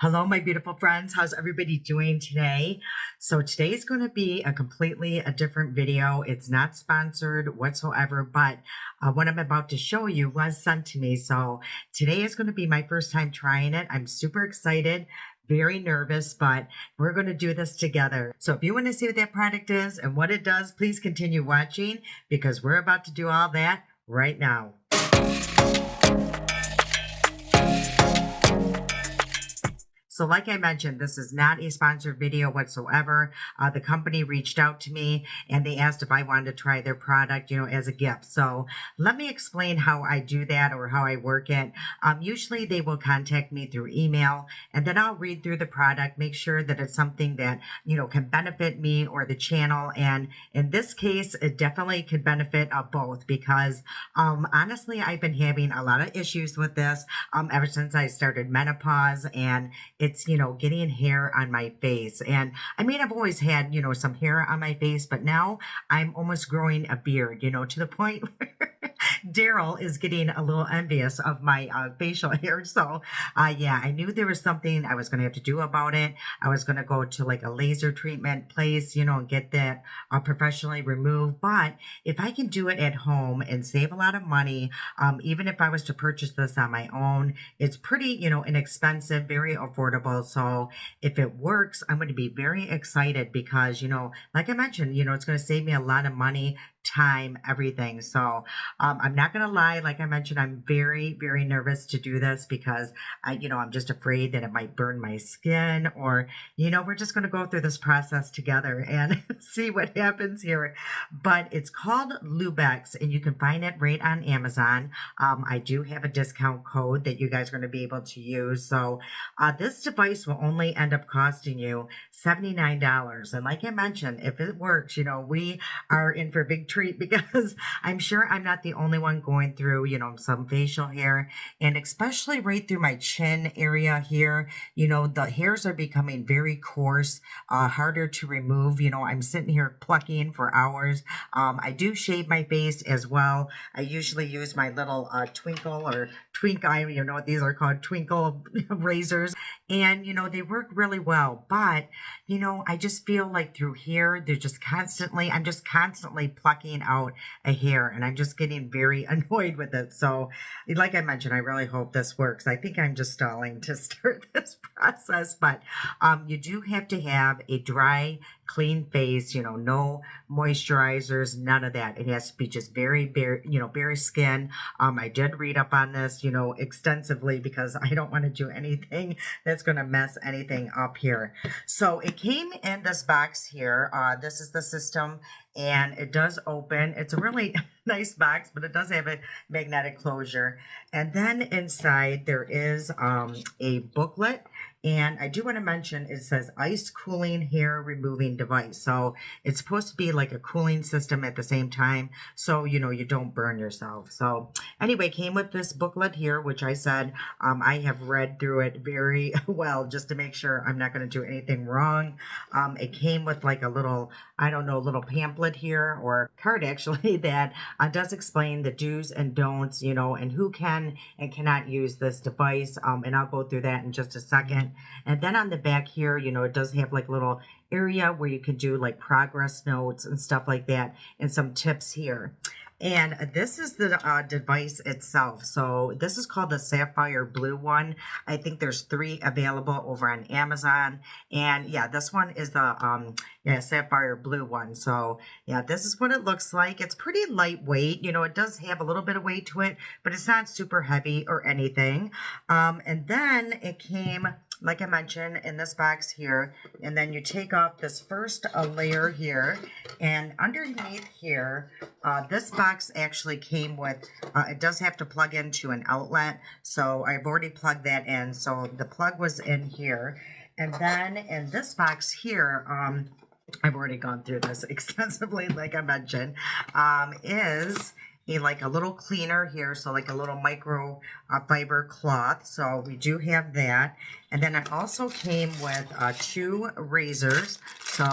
Hello, my beautiful friends. How's everybody doing today? So today is going to be a different video. It's not sponsored whatsoever, but what I'm about to show you was sent to me. So today is going to be my first time trying it. I'm super excited, very nervous, but we're going to do this together. So if you want to see what that product is and what it does, please continue watching because we're about to do all that right now. So like I mentioned, this is not a sponsored video whatsoever. The company reached out to me and they asked if I wanted to try their product, as a gift. So let me explain how I do that or how I work it. Usually they will contact me through email and then I'll read through the product, make sure that it's something that, can benefit me or the channel. And in this case, it definitely could benefit both because honestly, I've been having a lot of issues with this ever since I started menopause, and it's, getting hair on my face. And I mean, I've always had, some hair on my face, but now I'm almost growing a beard, to the point where Daryl is getting a little envious of my facial hair. So, yeah, I knew there was something I was going to have to do about it. I was going to go to like a laser treatment place, and get that professionally removed. But if I can do it at home and save a lot of money, even if I was to purchase this on my own, it's pretty, inexpensive, very affordable. So if it works, I'm going to be very excited because, like I mentioned, it's going to save me a lot of money, time, everything. So I'm not going to lie. Like I mentioned, I'm very, very nervous to do this because I'm just afraid that it might burn my skin or, we're just going to go through this process together and see what happens here. But it's called Lubex and you can find it right on Amazon. I do have a discount code that you guys are going to be able to use. So this device will only end up costing you $79. And like I mentioned, if it works, we are in for a big treat because I'm sure I'm not the only one going through, some facial hair, and especially right through my chin area here, the hairs are becoming very coarse, harder to remove. I'm sitting here plucking for hours. I do shave my face as well. I usually use my little twinkle or twink, I don't even know what these are called, twinkle razors. And, they work really well. But, I just feel like through here, I'm just constantly plucking out a hair and I'm just getting very annoyed with it. So like I mentioned, I really hope this works. I think I'm just stalling to start this process, but you do have to have a dry, clean face, no moisturizers, none of that. It has to be just very bare, bare skin. I did read up on this, extensively because I don't want to do anything that's going to mess anything up here. So it came in this box here. This is the system and it does open. It's a really nice box, but it does have a magnetic closure. And then inside there is a booklet. And I do want to mention it says ice cooling hair removing device. So it's supposed to be like a cooling system at the same time. So, you don't burn yourself. So anyway, came with this booklet here, which I said I have read through it very well just to make sure I'm not going to do anything wrong. It came with like a little, I don't know, little pamphlet here or card actually that does explain the do's and don'ts, and who can and cannot use this device. And I'll go through that in just a second. And then on the back here, it does have like a little area where you could do like progress notes and stuff like that and some tips here. And this is the device itself. So this is called the Sapphire Blue one. I think there's 3 available over on Amazon. And yeah, this one is the Sapphire Blue one. So yeah, this is what it looks like. It's pretty lightweight. It does have a little bit of weight to it, but it's not super heavy or anything. And then it came, like I mentioned, in this box here, and then you take off this first layer here, and underneath here, this box actually came with, it does have to plug into an outlet, so I've already plugged that in, so the plug was in here, and then in this box here, I've already gone through this extensively, like I mentioned, is like a little cleaner here, so like a little micro fiber cloth. So we do have that. And then it also came with 2 razors. So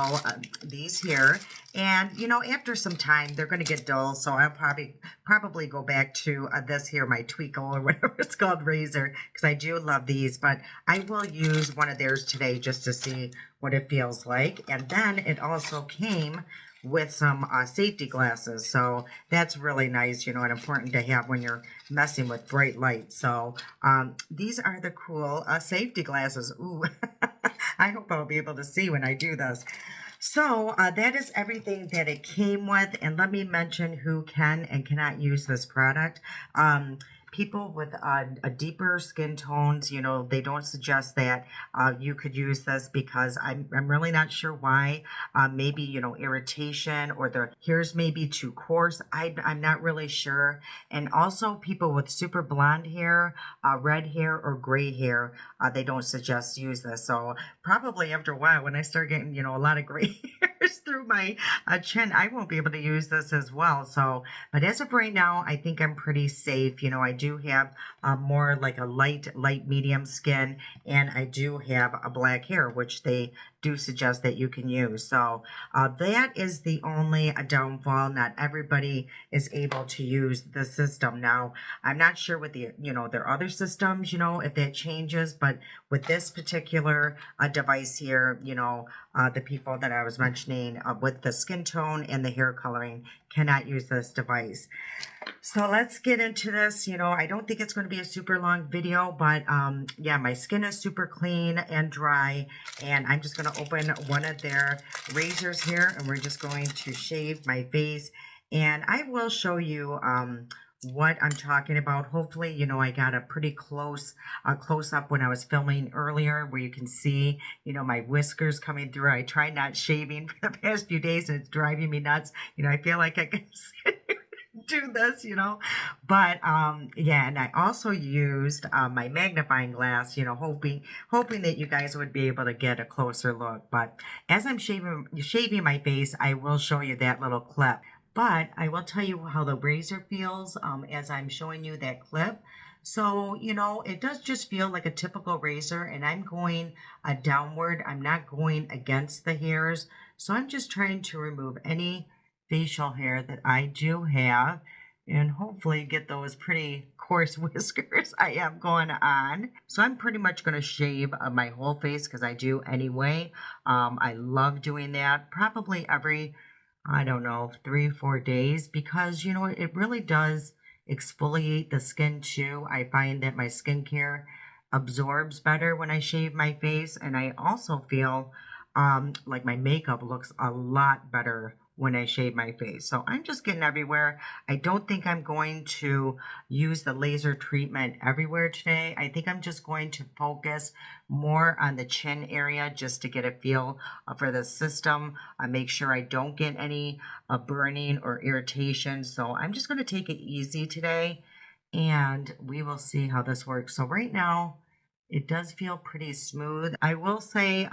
these here, And after some time, they're going to get dull. So I'll probably go back to this here, my Tweakle or whatever it's called razor, because I do love these. But I will use one of theirs today just to see what it feels like. And then it also came with some safety glasses. So that's really nice, and important to have when you're messing with bright light. So these are the cool safety glasses. Ooh, I hope I'll be able to see when I do this. So that is everything that it came with. And let me mention who can and cannot use this product. People with a deeper skin tones, they don't suggest that you could use this because I'm really not sure why. Maybe, irritation or the hairs may be too coarse. I'm not really sure. And also people with super blonde hair, red hair or gray hair, they don't suggest use this. So probably after a while, when I start getting, a lot of gray hairs through my chin, I won't be able to use this as well. So, but as of right now, I think I'm pretty safe. I do have more like a light medium skin, and I do have a black hair, which they do suggest that you can use. So that is the only downfall. Not everybody is able to use the system. Now, I'm not sure with the, their other systems, if that changes, but with this particular device here, the people that I was mentioning with the skin tone and the hair coloring cannot use this device. So let's get into this. I don't think it's going to be a super long video, but yeah, my skin is super clean and dry, and I'm just going to open one of their razors here, and we're just going to shave my face, and I will show you what I'm talking about. Hopefully, I got a pretty close up when I was filming earlier, where you can see, my whiskers coming through. I tried not shaving for the past few days, and it's driving me nuts. I feel like I can sit here do this, but yeah, and I also used my magnifying glass, hoping that you guys would be able to get a closer look. But as I'm shaving my face, I will show you that little clip. But I will tell you how the razor feels as I'm showing you that clip. So, it does just feel like a typical razor, and I'm going downward. I'm not going against the hairs. So I'm just trying to remove any facial hair that I do have, and hopefully get those pretty coarse whiskers I have going on. So I'm pretty much going to shave my whole face because I do anyway. I love doing that probably every, I don't know, 3-4 days, because it really does exfoliate the skin too. I find that my skincare absorbs better when I shave my face, and I also feel like my makeup looks a lot better when I shave my face. So I'm just getting everywhere. I don't think I'm going to use the laser treatment everywhere today. I think I'm just going to focus more on the chin area just to get a feel for the system. Make sure I don't get any burning or irritation. So I'm just going to take it easy today, and we will see how this works. So right now, it does feel pretty smooth. I will say,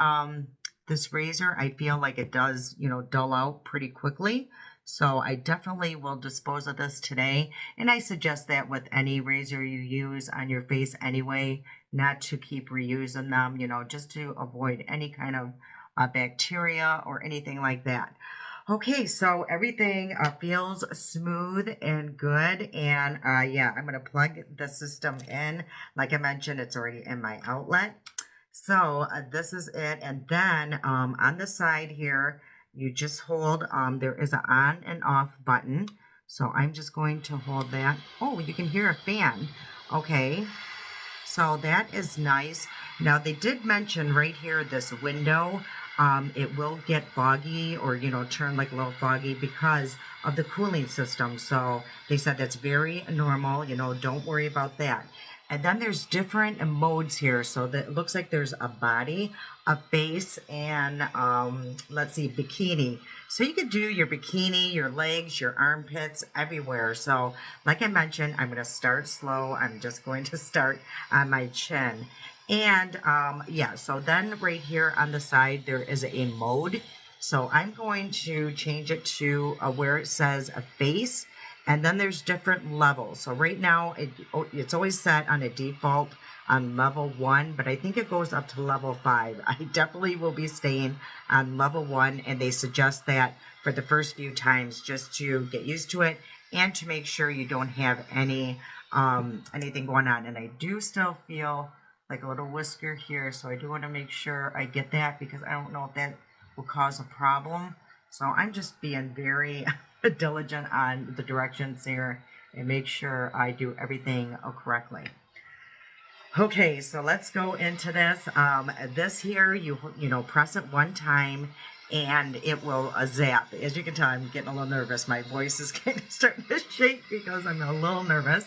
this razor, I feel like it does, dull out pretty quickly. So I definitely will dispose of this today. And I suggest that with any razor you use on your face anyway, not to keep reusing them, just to avoid any kind of bacteria or anything like that. Okay, so everything feels smooth and good. And yeah, I'm going to plug the system in. Like I mentioned, it's already in my outlet. So this is it. And then on the side here, you just hold, there is an on and off button. So I'm just going to hold that. Oh, you can hear a fan. Okay, so that is nice. Now they did mention right here, this window, it will get foggy or, turn like a little foggy because of the cooling system. So they said that's very normal, don't worry about that. And then there's different modes here. So that it looks like there's a body, a face, and let's see, bikini. So you could do your bikini, your legs, your armpits, everywhere. So like I mentioned, I'm going to start slow. I'm just going to start on my chin. And yeah, so then right here on the side, there is a mode. So I'm going to change it to where it says a face. And then there's different levels. So right now, it's always set on a default on level 1, but I think it goes up to level 5. I definitely will be staying on level 1, and they suggest that for the first few times just to get used to it and to make sure you don't have anything going on. And I do still feel like a little whisker here, so I do want to make sure I get that because I don't know if that will cause a problem. So I'm just being very diligent on the directions here and make sure I do everything correctly. Okay, so let's go into this. This here, you know, press it one time and it will zap. As you can tell, I'm getting a little nervous. My voice is starting to shake because I'm a little nervous.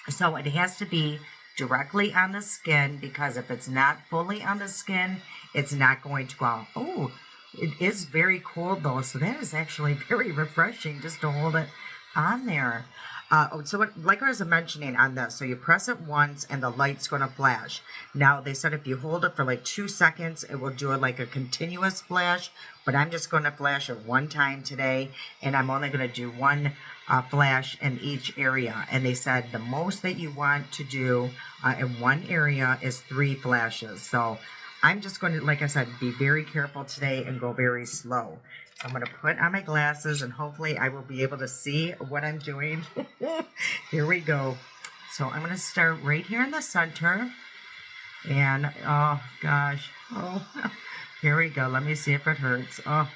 So it has to be directly on the skin because if it's not fully on the skin, it's not going to go out. Oh, it is very cold though, so that is actually very refreshing just to hold it on there. Like I was mentioning on this, so you press it once and the light's going to flash. Now, they said if you hold it for like 2 seconds, it will do it like a continuous flash, but I'm just going to flash it one time today, and I'm only going to do one flash in each area. And they said the most that you want to do in one area is 3 flashes. So I'm just going to, like I said, be very careful today and go very slow. So I'm going to put on my glasses and hopefully I will be able to see what I'm doing. Here we go. So I'm going to start right here in the center. And, oh, gosh. Oh, here we go. Let me see if it hurts. Oh.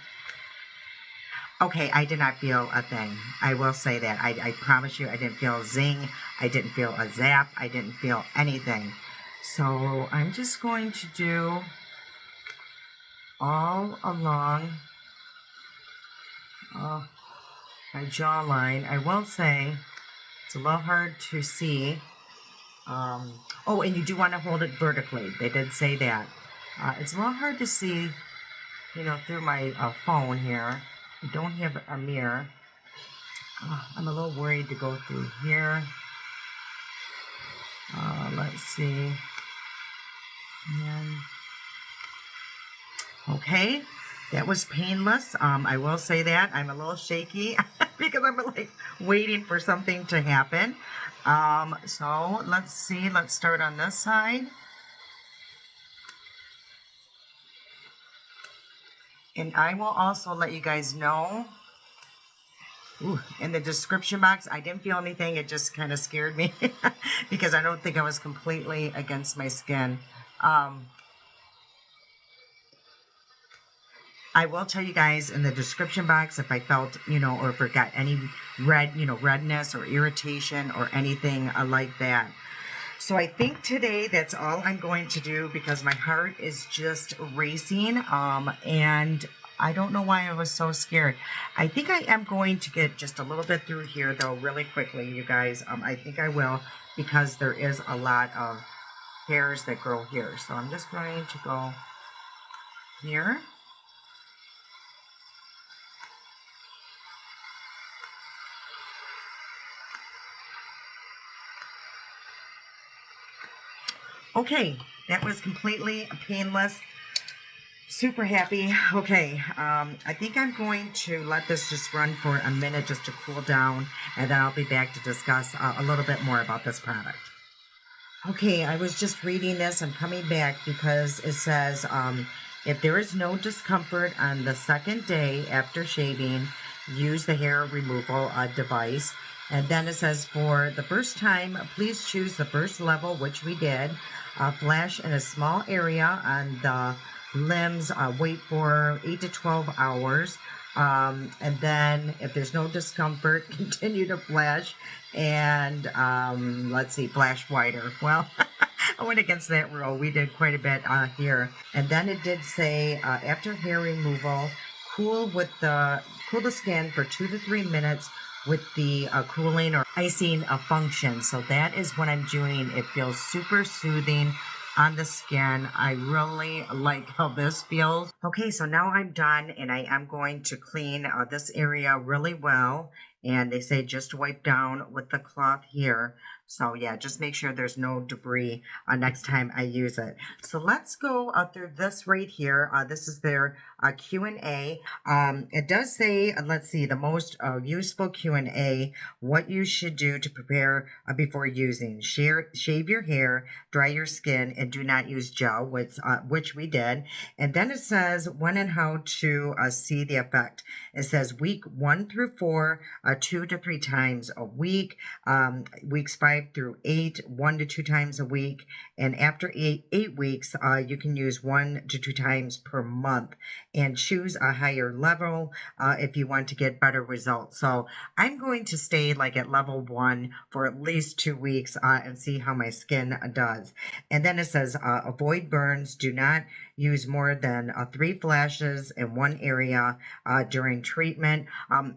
Okay, I did not feel a thing. I will say that. I promise you I didn't feel a zing. I didn't feel a zap. I didn't feel anything. So I'm just going to do all along my jawline. I will say it's a little hard to see. Oh, and you do want to hold it vertically. They did say that. It's a little hard to see, you know, through my phone here. I don't have a mirror. I'm a little worried to go through here. Let's see. And, okay, that was painless. I will say that. I'm a little shaky because I'm like waiting for something to happen. So let's see. Let's start on this side. And I will also let you guys know, in the description box, I didn't feel anything. It just kind of scared me because I don't think I was completely against my skin. I will tell you guys in the description box if I felt, you know, or if I got any redness or irritation or anything like that. So I think today that's all I'm going to do because my heart is just racing. And I don't know why I was so scared. I think I am going to get just a little bit through here though really quickly, you guys. I think I will because there is a lot of hairs that grow here. So I'm just going to go here. Okay, that was completely painless. Super happy. Okay, I think I'm going to let this just run for a minute just to cool down, and then I'll be back to discuss a little bit more about this product. Okay, I was just reading this and coming back because it says, if there is no discomfort on the second day after shaving, use the hair removal device. And then it says, for the first time, please choose the first level, which we did. Flash in a small area on the limbs, wait for 8 to 12 hours. And then if there's no discomfort, continue to flash. And let's see, flash wider. Well, I went against that rule. We did quite a bit here. And then it did say, after hair removal, cool the skin for 2 to 3 minutes with the cooling or icing function. So that is what I'm doing. It feels super soothing on the skin. I really like how this feels. Okay, so now I'm done and I am going to clean this area really well. And they say just wipe down with the cloth here. So yeah, just make sure there's no debris next time I use it. So let's go through this right here. This is their Q&A. It does say, let's see, the most useful Q&A, what you should do to prepare before using. Shave your hair, dry your skin, and do not use gel, which we did. And then it says when and how to see the effect. It says week 1 through 4, 2 to 3 times a week. Weeks 5 through 8, 1 to 2 times a week. And after eight weeks, you can use 1 to 2 times per month and choose a higher level if you want to get better results. So I'm going to stay like at level 1 for at least 2 weeks and see how my skin does. And then it says avoid burns. Do not use more than 3 flashes in one area during treatment.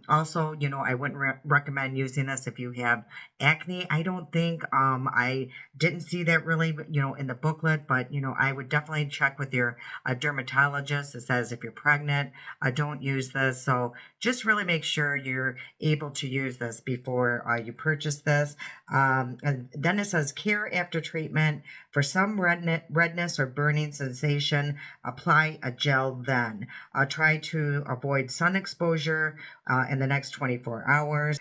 Also, I wouldn't recommend using this if you have acne. I don't think I didn't see that really, in the booklet, but I would definitely check with your dermatologist. It says if you're pregnant, don't use this. So just really make sure you're able to use this before you purchase this. And then it says care after treatment. For some redness or burning sensation, apply a gel then. Try to avoid sun exposure in the next 24 hours.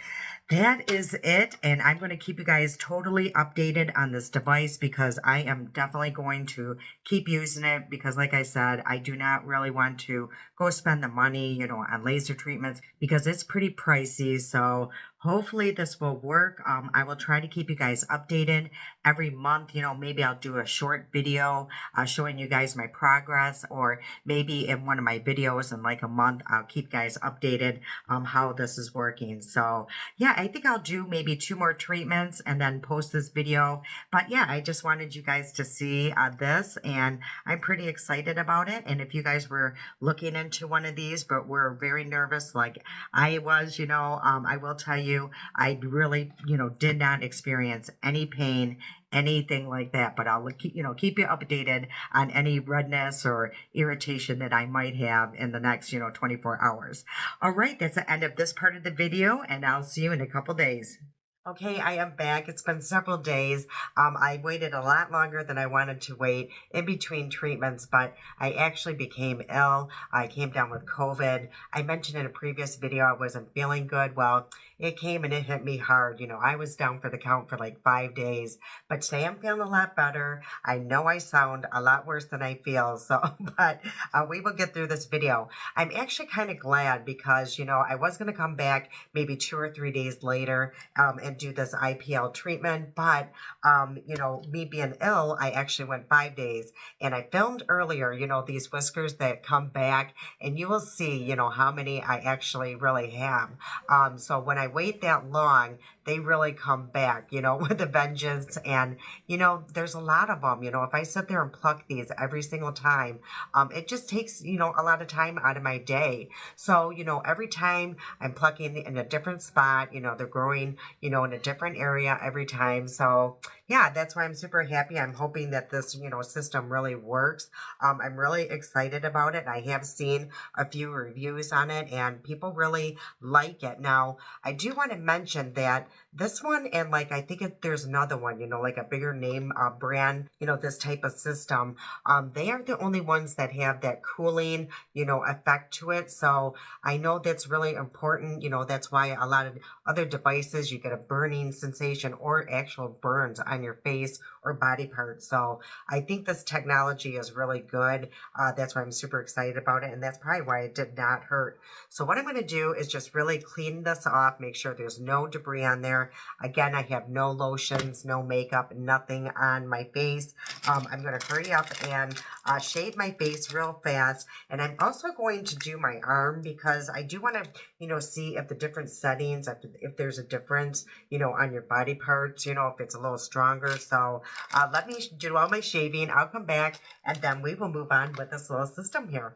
That is it. And I'm going to keep you guys totally updated on this device because I am definitely going to keep using it because, like I said, I do not really want to go spend the money, on laser treatments because it's pretty pricey. So hopefully this will work. I will try to keep you guys updated every month. Maybe I'll do a short video showing you guys my progress, or maybe in one of my videos in like a month, I'll keep you guys updated how this is working. So yeah, I think I'll do maybe 2 more treatments and then post this video. But yeah, I just wanted you guys to see this, and I'm pretty excited about it. And if you guys were looking into one of these, but were very nervous like I was, I will tell you, I really, did not experience any pain, anything like that. But I'll keep you updated on any redness or irritation that I might have in the next 24 hours. All right, that's the end of this part of the video, and I'll see you in a couple days. Okay, I am back. It's been several days. I waited a lot longer than I wanted to wait in between treatments, but I actually became ill. I came down with COVID. I mentioned in a previous video I wasn't feeling good. Well, it came and it hit me hard. I was down for the count for like 5 days, but today I'm feeling a lot better. I know I sound a lot worse than I feel, so, but we will get through this video. I'm actually kind of glad because, I was going to come back maybe 2 or 3 days later and do this IPL treatment. But, me being ill, I actually went 5 days, and I filmed earlier, these whiskers that come back, and you will see, how many I actually really have. So when I wait that long, they really come back, with a vengeance. And, there's a lot of them, if I sit there and pluck these every single time, it just takes, a lot of time out of my day. So, every time I'm plucking in a different spot, they're growing, in a different area every time. So yeah, that's why I'm super happy. I'm hoping that this, system really works. I'm really excited about it. I have seen a few reviews on it and people really like it. Now, I do want to mention that this one, and like I think there's another one, like a bigger name brand, this type of system, they are the only ones that have that cooling, effect to it. So I know that's really important. That's why a lot of other devices, you get a burning sensation or actual burns on your face or body parts. So I think this technology is really good. That's why I'm super excited about it. And that's probably why it did not hurt. So what I'm going to do is just really clean this off, make sure there's no debris on there. Again, I have no lotions, no makeup, nothing on my face. I'm going to hurry up and shave my face real fast. And I'm also going to do my arm because I do want to, see if the different settings, if there's a difference, on your body parts, if it's a little stronger. So let me do all my shaving. I'll come back and then we will move on with this little system here.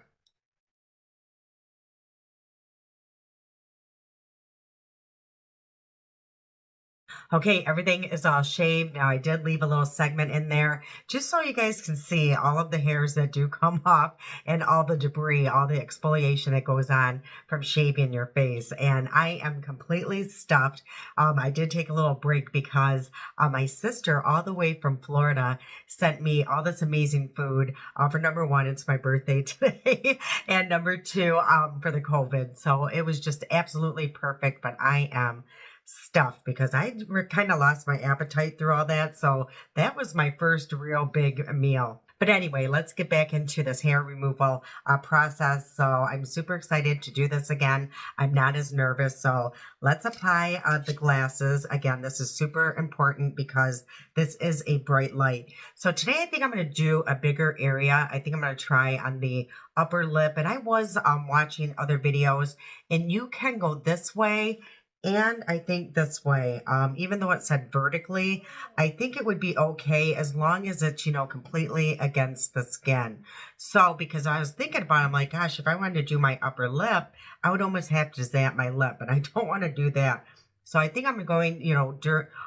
Okay, everything is all shaved. Now, I did leave a little segment in there just so you guys can see all of the hairs that do come off and all the debris, all the exfoliation that goes on from shaving your face. And I am completely stuffed. I did take a little break because my sister, all the way from Florida, sent me all this amazing food. For number one, it's my birthday today. And number two, for the COVID. So it was just absolutely perfect. But I am stuff because I kind of lost my appetite through all that. So that was my first real big meal. But anyway, let's get back into this hair removal process. So I'm super excited to do this again. I'm not as nervous. So let's apply the glasses. Again, this is super important because this is a bright light. So today I think I'm going to do a bigger area. I think I'm going to try on the upper lip. And I was watching other videos, and you can go this way and I think this way, even though it said vertically, I think it would be okay as long as it's, completely against the skin. So, because I was thinking about it, I'm like, gosh, if I wanted to do my upper lip, I would almost have to zap my lip, and I don't want to do that. So I think I'm going,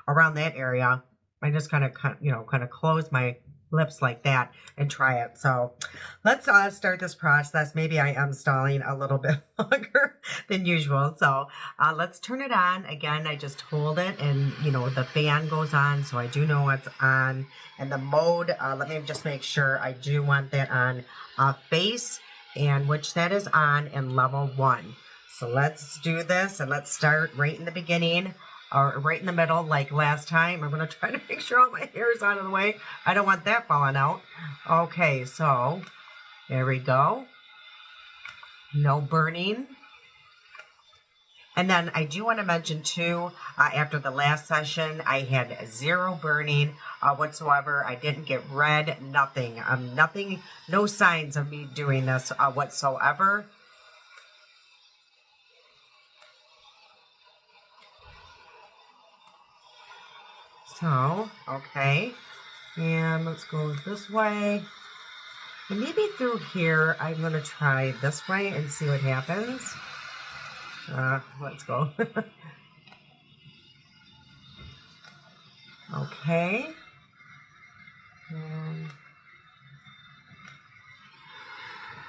around that area. I just kind of close my lips like that and try it. So let's start this process. Maybe I am stalling a little bit longer than usual. So let's turn it on. Again, I just hold it and, the fan goes on. So I do know it's on. And the mode, let me just make sure I do want that on face, and which that is on in level 1. So let's do this, and let's start right in the beginning. Or right in the middle like last time. I'm going to try to make sure all my hair is out of the way. I don't want that falling out. Okay, so there we go. No burning. And then I do want to mention too, after the last session, I had 0 burning whatsoever. I didn't get red, nothing. Nothing, no signs of me doing this whatsoever. So, okay, and let's go this way. And maybe through here, I'm going to try this way and see what happens. Let's go. Okay.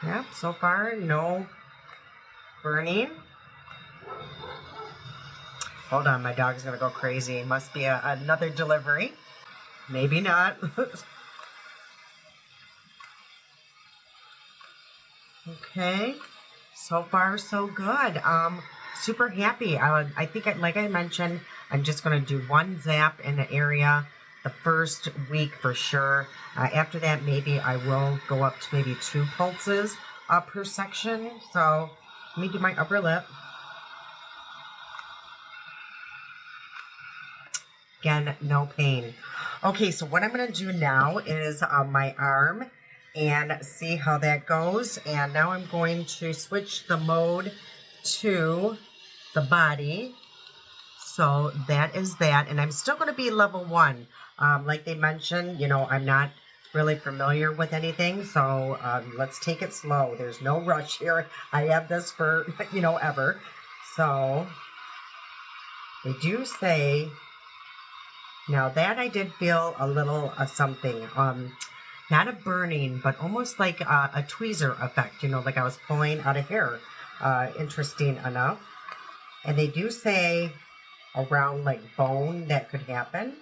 Yep, so far, no burning. Hold on, my dog's going to go crazy. Must be another delivery. Maybe not. Okay, so far so good. Super happy. I think, like I mentioned, I'm just going to do 1 zap in the area the first week for sure. After that, maybe I will go up to maybe 2 pulses per section. So let me do my upper lip. Again, no pain. Okay, so what I'm going to do now is my arm and see how that goes. And now I'm going to switch the mode to the body. So that is that. And I'm still going to be level 1. Like they mentioned, I'm not really familiar with anything. So let's take it slow. There's no rush here. I have this for, ever. So they do say... Now that I did feel a little something, not a burning, but almost like a tweezer effect, like I was pulling out a hair. Interesting enough. And they do say around like bone that could happen.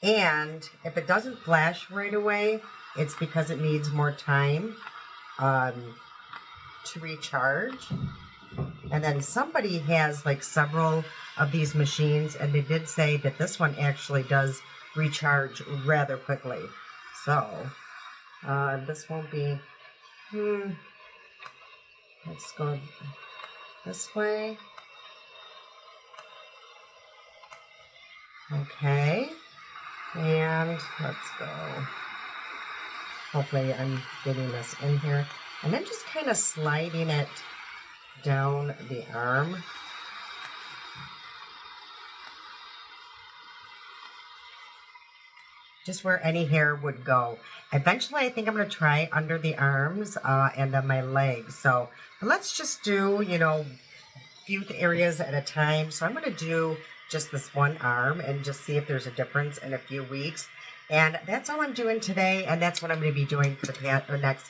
And if it doesn't flash right away, it's because it needs more time to recharge. And then somebody has like several of these machines, and they did say that this one actually does recharge rather quickly. So this won't be, let's go this way. Okay, and let's go. Hopefully I'm getting this in here. And then just kind of sliding it down the arm. Just where any hair would go. Eventually, I think I'm going to try under the arms and then my legs. So let's just do, few areas at a time. So I'm going to do just this one arm and just see if there's a difference in a few weeks. And that's all I'm doing today. And that's what I'm going to be doing for the next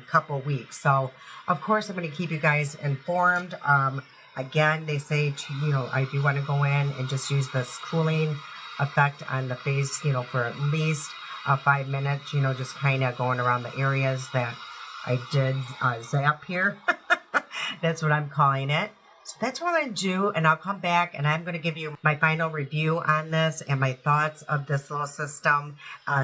couple weeks. So, of course, I'm going to keep you guys informed. Again, they say to, I do want to go in and just use this cooling effect on the face, for at least 5 minutes, just kind of going around the areas that I did zap here. That's what I'm calling it. So that's what I'm going to do, and I'll come back and I'm going to give you my final review on this and my thoughts of this little system.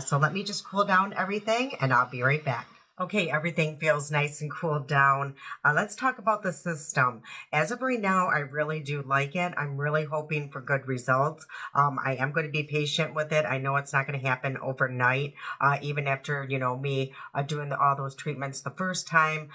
So let me just cool down everything and I'll be right back. Okay, everything feels nice and cooled down. Let's talk about the system. As of right now, I really do like it. I'm really hoping for good results. I am going to be patient with it. I know it's not going to happen overnight. Even after, me doing all those treatments the first time,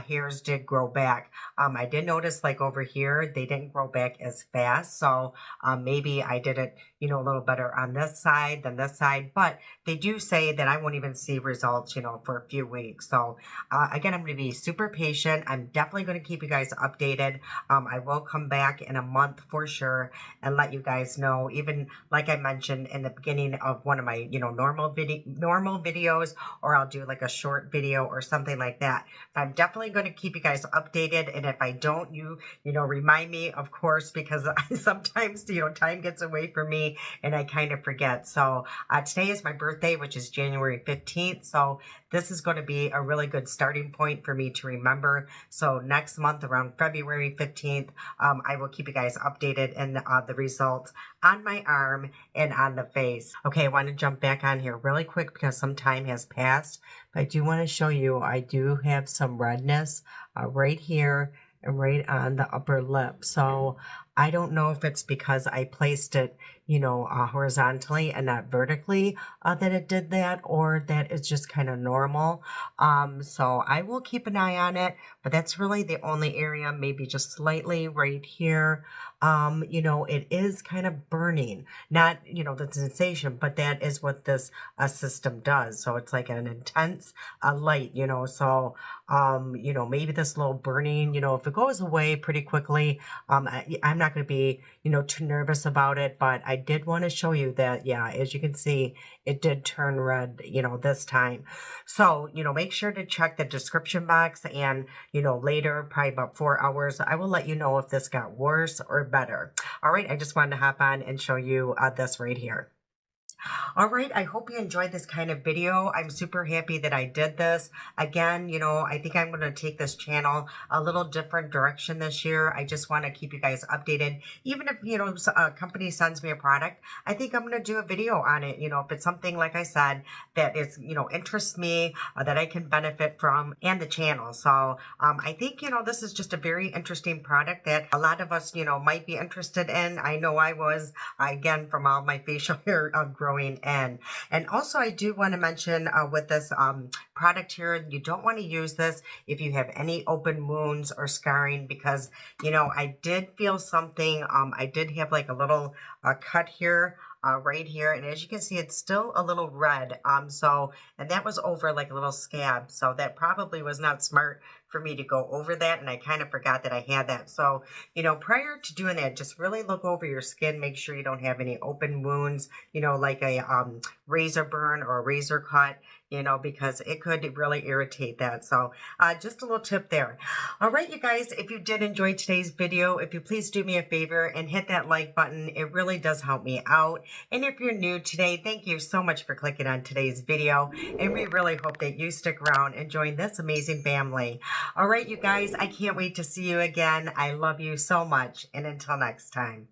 hairs did grow back. I did notice like over here, they didn't grow back as fast. So maybe I did it, a little better on this side than this side. But they do say that I won't even see results, for a few weeks. So again, I'm going to be super patient. I'm definitely going to keep you guys updated. I will come back in a month for sure and let you guys know, even like I mentioned in the beginning of one of my, normal videos, or I'll do like a short video or something like that. But I'm definitely going to keep you guys updated. And if I don't, you remind me, of course, because sometimes, time gets away from me and I kind of forget. So today is my birthday, which is January 15th. So this is going to be a really good starting point for me to remember. So next month around February 15th, I will keep you guys updated in the results on my arm and on the face. Okay, I want to jump back on here really quick because some time has passed. But I do want to show you, I do have some redness right here and right on the upper lip. So I don't know if it's because I placed it, horizontally and not vertically that it did that, or that it's just kind of normal. So I will keep an eye on it, but that's really the only area, maybe just slightly right here. It is kind of burning, not, the sensation, but that is what this system does. So it's like an intense light, so, maybe this little burning, if it goes away pretty quickly, I'm not going to be, too nervous about it, but I did want to show you that, yeah, as you can see, it did turn red, this time. So, make sure to check the description box and, later, probably about 4 hours, I will let you know if this got worse or better. All right, I just wanted to hop on and show you this right here. All right, I hope you enjoyed this kind of video. I'm super happy that I did this. Again, I think I'm going to take this channel a little different direction this year. I just want to keep you guys updated. Even if, a company sends me a product, I think I'm going to do a video on it. If it's something, like I said, that is, interests me, that I can benefit from, and the channel. So I think, this is just a very interesting product that a lot of us, might be interested in. I know I was, again, from all my facial hair growing in. And also, I do want to mention with this product here, you don't want to use this if you have any open wounds or scarring, because, I did feel something. I did have like a little cut here. Right here, and as you can see, it's still a little red. And that was over like a little scab, so that probably was not smart for me to go over that, and I kind of forgot that I had that. So, prior to doing that, just really look over your skin, make sure you don't have any open wounds, like a razor burn or a razor cut, because it could really irritate that. So just a little tip there. All right, you guys, if you did enjoy today's video, if you please do me a favor and hit that like button, it really does help me out. And if you're new today, thank you so much for clicking on today's video. And we really hope that you stick around and join this amazing family. All right, you guys, I can't wait to see you again. I love you so much. And until next time.